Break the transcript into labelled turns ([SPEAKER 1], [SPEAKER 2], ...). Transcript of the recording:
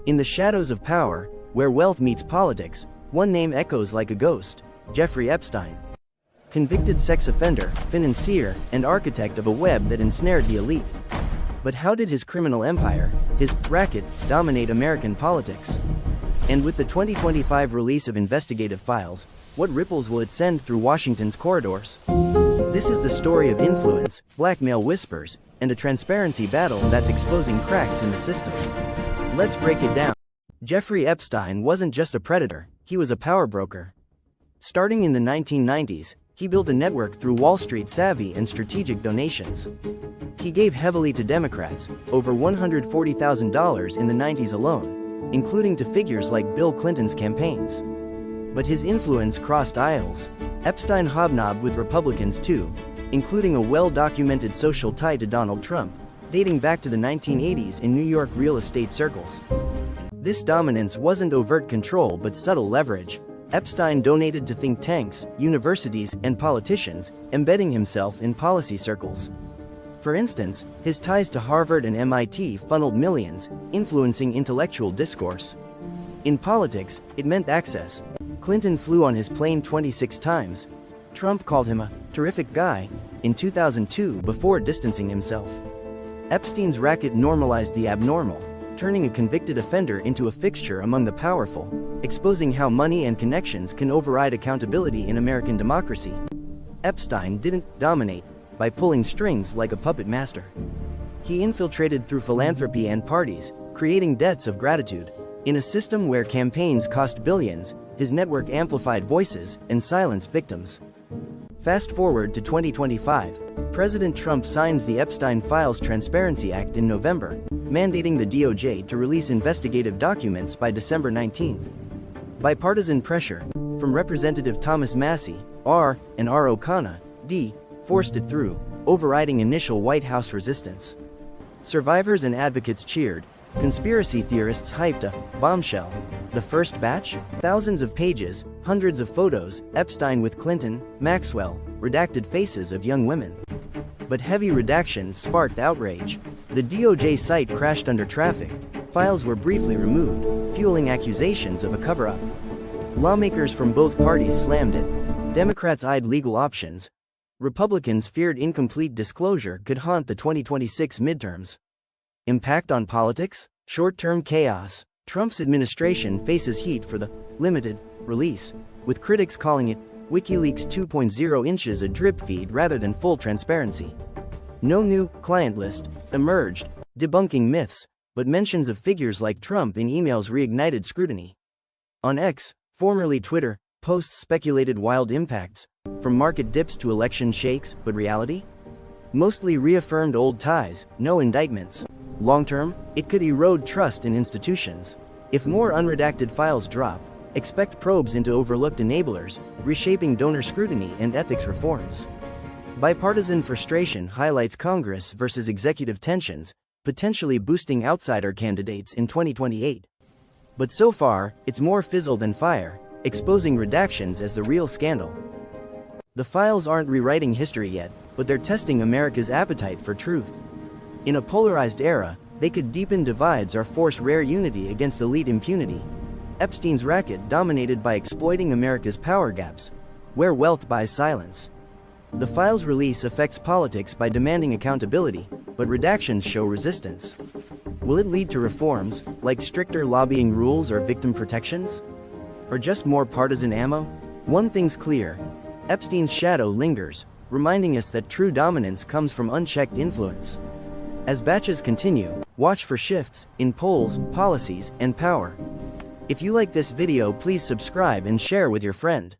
[SPEAKER 1] In the shadows of power, where wealth meets politics, one name echoes like a ghost: Jeffrey Epstein. Convicted sex offender, financier, and architect of a web that ensnared the elite. But how did his criminal empire, his racket, dominate American politics? And with the 2025 release of Investigative files, what ripples will it send through Washington's corridors? This is the story of influence, blackmail whispers, and a transparency battle that's exposing cracks in the system. Let's break it down. Jeffrey Epstein wasn't just a predator, he was a power broker. Starting in the 1990s, he built a network through Wall Street savvy and strategic donations. He gave heavily to Democrats, over $140,000 in the 90s alone, including to figures like Bill Clinton's campaigns. But his influence crossed aisles. Epstein hobnobbed with Republicans too, including a well-documented social tie to Donald Trump, dating back to the 1980s in New York real estate circles. This dominance wasn't overt control but subtle leverage. Epstein donated to think tanks, universities, and politicians, embedding himself in policy circles. For instance, his ties to Harvard and MIT funneled millions, influencing intellectual discourse. In politics, it meant access. Clinton flew on his plane 26 times. Trump called him a terrific guy in 2002 before distancing himself. Epstein's racket normalized the abnormal, turning a convicted offender into a fixture among the powerful, exposing how money and connections can override accountability in American democracy. Epstein didn't dominate by pulling strings like a puppet master. He infiltrated through philanthropy and parties, creating debts of gratitude. In a system where campaigns cost billions, his network amplified voices and silenced victims. Fast forward to 2025, President Trump signs the Epstein Files Transparency Act in November, mandating the DOJ to release investigative documents by December 19. Bipartisan pressure, from Representative Thomas Massie, R., and R. O'Connor, D., forced it through, overriding initial White House resistance. Survivors and advocates cheered. Conspiracy theorists hyped a bombshell. The first batch? Thousands of pages, hundreds of photos, Epstein with Clinton, Maxwell, redacted faces of young women. But heavy redactions sparked outrage. The DOJ site crashed under traffic. Files were briefly removed, fueling accusations of a cover-up. Lawmakers from both parties slammed it. Democrats eyed legal options. Republicans feared incomplete disclosure could haunt the 2026 midterms. Impact on politics? Short-term chaos. Trump's administration faces heat for the limited release, with critics calling it WikiLeaks 2.0 inches a drip feed rather than full transparency. No new client list emerged, debunking myths, but mentions of figures like Trump in emails reignited scrutiny. On X, formerly Twitter, posts speculated wild impacts, from market dips to election shakes, but reality? Mostly reaffirmed old ties, no indictments. Long-term, it could erode trust in institutions. If more unredacted files drop, expect probes into overlooked enablers, reshaping donor scrutiny and ethics reforms. Bipartisan frustration highlights Congress versus executive tensions, potentially boosting outsider candidates in 2028. But so far, it's more fizzle than fire, exposing redactions as the real scandal. The files aren't rewriting history yet, but they're testing America's appetite for truth. In a polarized era, they could deepen divides or force rare unity against elite impunity. Epstein's racket dominated by exploiting America's power gaps, where wealth buys silence. The files release affects politics by demanding accountability, but redactions show resistance. Will it lead to reforms, like stricter lobbying rules or victim protections? Or just more partisan ammo? One thing's clear: Epstein's shadow lingers, reminding us that true dominance comes from unchecked influence. As batches continue, watch for shifts in polls, policies, and power. If you like this video, please subscribe and share with your friend.